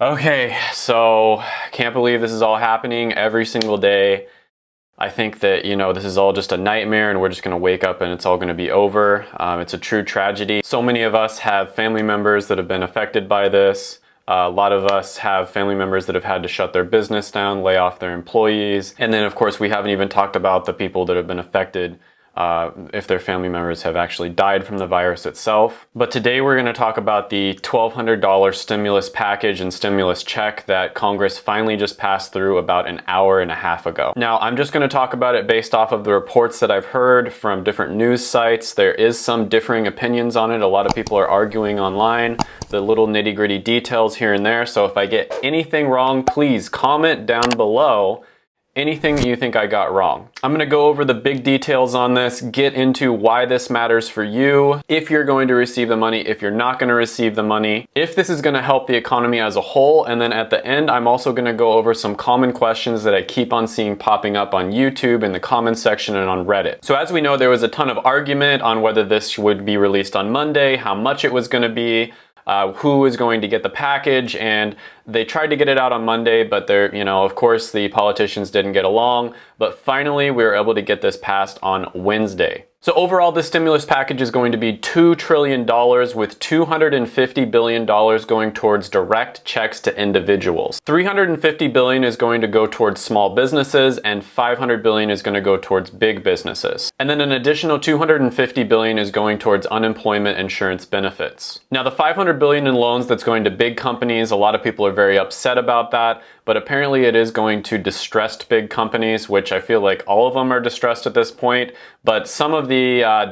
Okay, so can't believe this is all happening every single day. I think that, this is all just a nightmare and we're just going to wake up and it's all going to be over. It's a true tragedy. So many of us have family members that have been affected by this. A lot of us have family members that have had to shut their business down, lay off their employees. And then, of course, we haven't even talked about the people that have been affected if their family members have actually died from the virus itself. But today we're going to talk about the $1,200 stimulus package and stimulus check that Congress finally just passed through about an hour and a half ago. Now, I'm just going to talk about it based off of the reports that I've heard from different news sites. There is some differing opinions on it. A lot of people are arguing online, the little nitty-gritty details here and there. So if I get anything wrong, please comment down below anything you think I got wrong. I'm gonna go over the big details on this, get into why this matters for you, if you're going to receive the money, if you're not gonna receive the money, if this is gonna help the economy as a whole, and then at the end, I'm also gonna go over some common questions that I keep on seeing popping up on YouTube, in the comments section, and on Reddit. So as we know, there was a ton of argument on whether this would be released on Monday, how much it was gonna be, who is going to get the package, and they tried to get it out on Monday, but of course the politicians didn't get along, but finally we were able to get this passed on Wednesday. So overall, this stimulus package is going to be $2 trillion with $250 billion going towards direct checks to individuals. $350 billion is going to go towards small businesses and $500 billion is going to go towards big businesses. And then an additional $250 billion is going towards unemployment insurance benefits. Now the $500 billion in loans that's going to big companies, a lot of people are very upset about that, but apparently it is going to distressed big companies, which I feel like all of them are distressed at this point, but some of the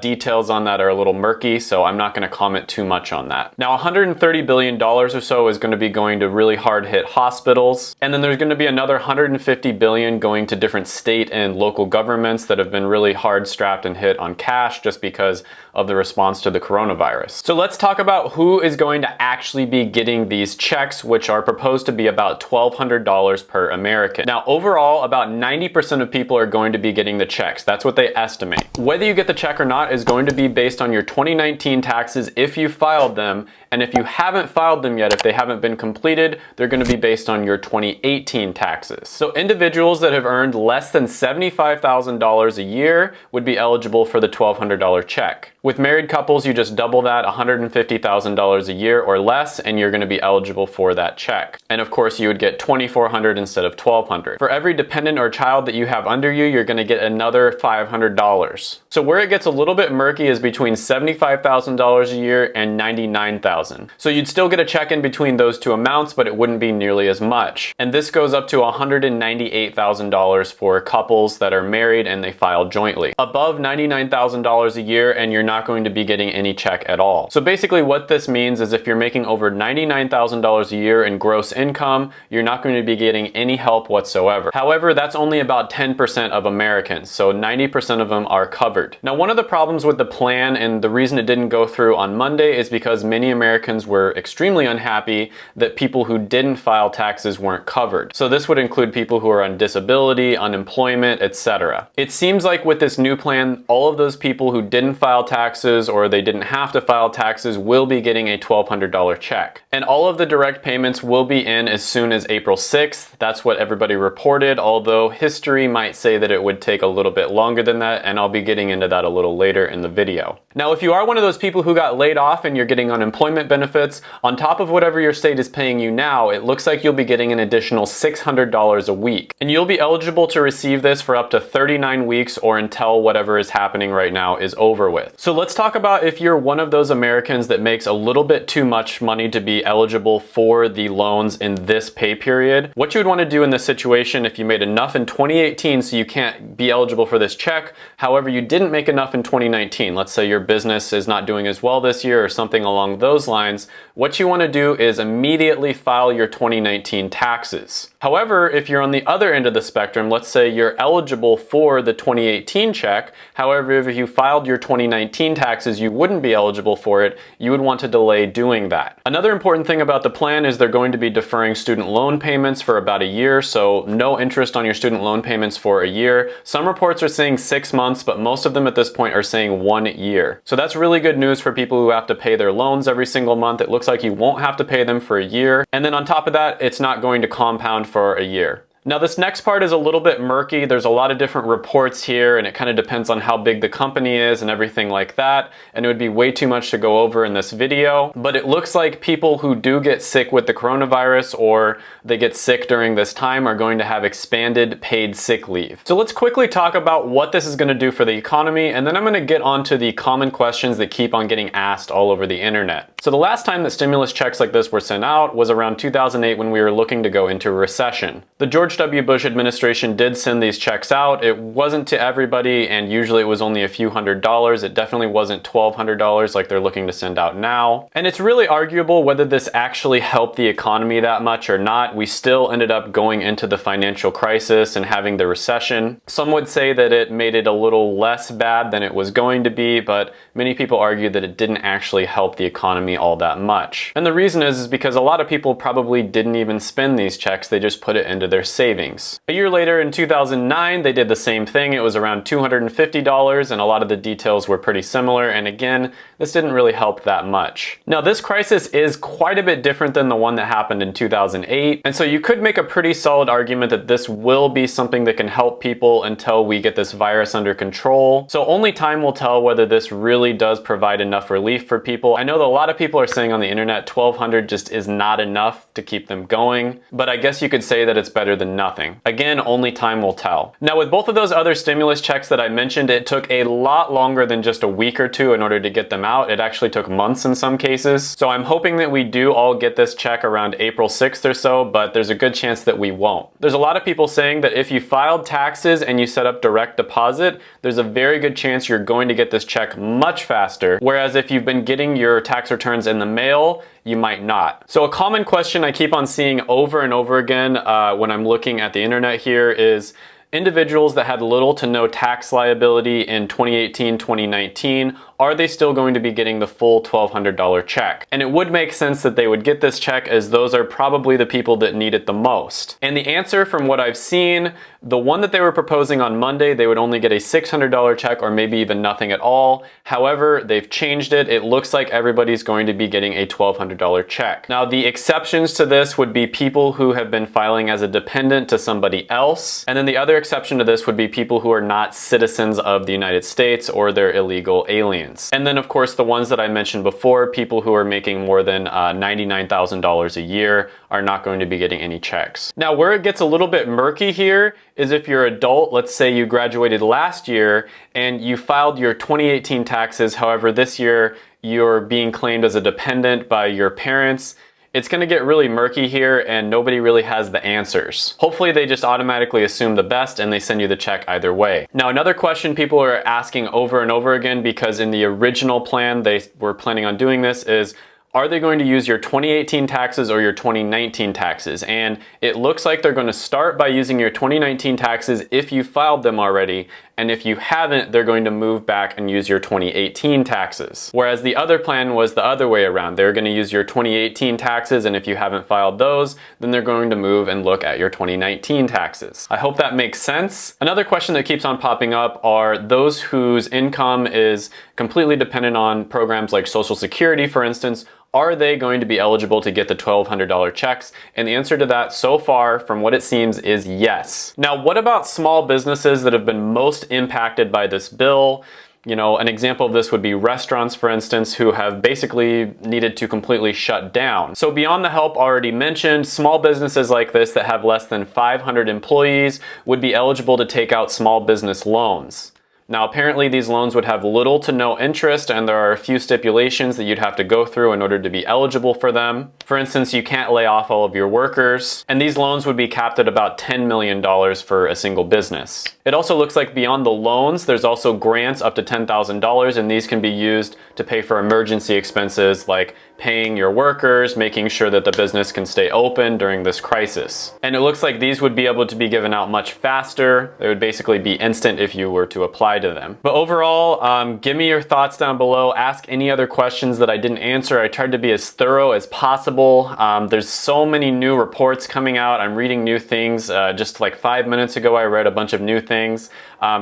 details on that are a little murky, so I'm not going to comment too much on that. Now, $130 billion or so is going to be going to really hard hit hospitals, and then there's going to be another $150 billion going to different state and local governments that have been really hard strapped and hit on cash just because of the response to the coronavirus. So let's talk about who is going to actually be getting these checks, which are proposed to be about $1,200 per American. Now, overall, about 90% of people are going to be getting the checks. That's what they estimate. Whether you get the check or not is going to be based on your 2019 taxes if you filed them, and if you haven't filed them yet, if they haven't been completed, they're going to be based on your 2018 taxes. So individuals that have earned less than $75,000 a year would be eligible for the $1,200 check. With married couples, you just double that, $150,000 a year or less, and you're going to be eligible for that check. And of course, you would get $2,400 instead of $1,200. For every dependent or child that you have under you, you're going to get another $500. So where it gets a little bit murky is between $75,000 a year and $99,000. So you'd still get a check in between those two amounts, but it wouldn't be nearly as much. And this goes up to $198,000 for couples that are married and they file jointly. Above $99,000 a year, and you're not going to be getting any check at all. So basically what this means is if you're making over $99,000 a year in gross income, you're not going to be getting any help whatsoever. However, that's only about 10% of Americans, so 90% of them are covered. Now, one of the problems with the plan and the reason it didn't go through on Monday is because many Americans were extremely unhappy that people who didn't file taxes weren't covered. So this would include people who are on disability, unemployment, etc. It seems like with this new plan, all of those people who didn't file taxes or they didn't have to file taxes will be getting a $1,200 check. And all of the direct payments will be in as soon as April 6th. That's what everybody reported, although history might say that it would take a little bit longer than that, and I'll be getting into that a little later in the video. Now, if you are one of those people who got laid off and you're getting unemployment benefits, on top of whatever your state is paying you now, it looks like you'll be getting an additional $600 a week. And you'll be eligible to receive this for up to 39 weeks or until whatever is happening right now is over with. So let's talk about if you're one of those Americans that makes a little bit too much money to be eligible for the loans in this pay period. What you would want to do in this situation if you made enough in 2018 so you can't be eligible for this check, however you didn't make enough in 2019, let's say your business is not doing as well this year or something along those lines, what you want to do is immediately file your 2019 taxes. However, if you're on the other end of the spectrum, let's say you're eligible for the 2018 check, however, if you filed your 2019 2018 taxes, you wouldn't be eligible for it. You would want to delay doing that. Another important thing about the plan is they're going to be deferring student loan payments for about a year, so no interest on your student loan payments for a year. Some reports are saying 6 months, but most of them at this point are saying 1 year. So that's really good news for people who have to pay their loans every single month. It looks like you won't have to pay them for a year. And then on top of that, it's not going to compound for a year. Now this next part is a little bit murky. There's a lot of different reports here, and it kind of depends on how big the company is and everything like that, and it would be way too much to go over in this video. But it looks like people who do get sick with the coronavirus or they get sick during this time are going to have expanded paid sick leave. So let's quickly talk about what this is going to do for the economy, and then I'm going to get onto the common questions that keep on getting asked all over the internet. So the last time that stimulus checks like this were sent out was around 2008 when we were looking to go into a recession. The George W. Bush administration did send these checks out. It wasn't to everybody, and usually it was only a few $100s. It definitely wasn't $1,200 like they're looking to send out now. And it's really arguable whether this actually helped the economy that much or not. We still ended up going into the financial crisis and having the recession. Some would say that it made it a little less bad than it was going to be, but many people argue that it didn't actually help the economy all that much. And the reason is because a lot of people probably didn't even spend these checks. They just put it into their savings. A year later in 2009, they did the same thing. It was around $250, and a lot of the details were pretty similar. And again, this didn't really help that much. Now, this crisis is quite a bit different than the one that happened in 2008. And so you could make a pretty solid argument that this will be something that can help people until we get this virus under control. So only time will tell whether this really does provide enough relief for people. I know that a lot of people are saying on the internet, $1,200 just is not enough to keep them going. But I guess you could say that it's better than nothing. Again, only time will tell. Now, with both of those other stimulus checks that I mentioned, it took a lot longer than just a week or two in order to get them out. It actually took months in some cases. So I'm hoping that we do all get this check around April 6th or so, but there's a good chance that we won't. There's a lot of people saying that if you filed taxes and you set up direct deposit, there's a very good chance you're going to get this check much faster. Whereas if you've been getting your tax returns in the mail, you might not. So a common question I keep on seeing over and over again when I'm looking at the internet here is individuals that had little to no tax liability in 2018, 2019, are they still going to be getting the full $1,200 check? And it would make sense that they would get this check, as those are probably the people that need it the most. And the answer, from what I've seen, the one that they were proposing on Monday, they would only get a $600 check or maybe even nothing at all. However, they've changed it. It looks like everybody's going to be getting a $1,200 check. Now, the exceptions to this would be people who have been filing as a dependent to somebody else. And then the other exception to this would be people who are not citizens of the United States or they're illegal aliens. And then, of course, the ones that I mentioned before, people who are making more than $99,000 a year are not going to be getting any checks. Now, where it gets a little bit murky here is if you're an adult, let's say you graduated last year and you filed your 2018 taxes, however, this year you're being claimed as a dependent by your parents. It's going to get really murky here and nobody really has the answers. Hopefully they just automatically assume the best and they send you the check either way. Now, another question people are asking over and over again, because in the original plan they were planning on doing this, is are they going to use your 2018 taxes or your 2019 taxes? And it looks like they're going to start by using your 2019 taxes if you filed them already, and if you haven't, they're going to move back and use your 2018 taxes. Whereas the other plan was the other way around. They're going to use your 2018 taxes, and if you haven't filed those, then they're going to move and look at your 2019 taxes. I hope that makes sense. Another question that keeps on popping up are those whose income is completely dependent on programs like Social Security, for instance. Are they going to be eligible to get the $1,200 checks? And the answer to that so far, from what it seems, is yes. Now, what about small businesses that have been most impacted by this bill? You know, an example of this would be restaurants, for instance, who have basically needed to completely shut down. So beyond the help already mentioned, small businesses like this that have less than 500 employees would be eligible to take out small business loans. Now, apparently these loans would have little to no interest, and there are a few stipulations that you'd have to go through in order to be eligible for them. For instance, you can't lay off all of your workers, and these loans would be capped at about $10 million for a single business. It also looks like beyond the loans, there's also grants up to $10,000, and these can be used to pay for emergency expenses like paying your workers, making sure that the business can stay open during this crisis. And it looks like these would be able to be given out much faster. They would basically be instant if you were to apply to them. But overall, give me your thoughts down below. Ask any other questions that I didn't answer. I tried to be as thorough as possible. There's so many new reports coming out. I'm reading new things. Just like 5 minutes ago, I read a bunch of new things.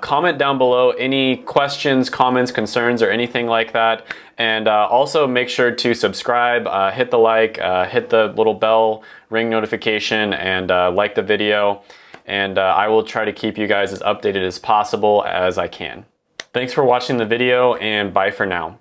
Comment down below any questions, comments, concerns, or anything like that. And also make sure to subscribe, hit the like, hit the little bell ring notification, and like the video. And I will try to keep you guys as updated as possible as I can. Thanks for watching the video, and bye for now.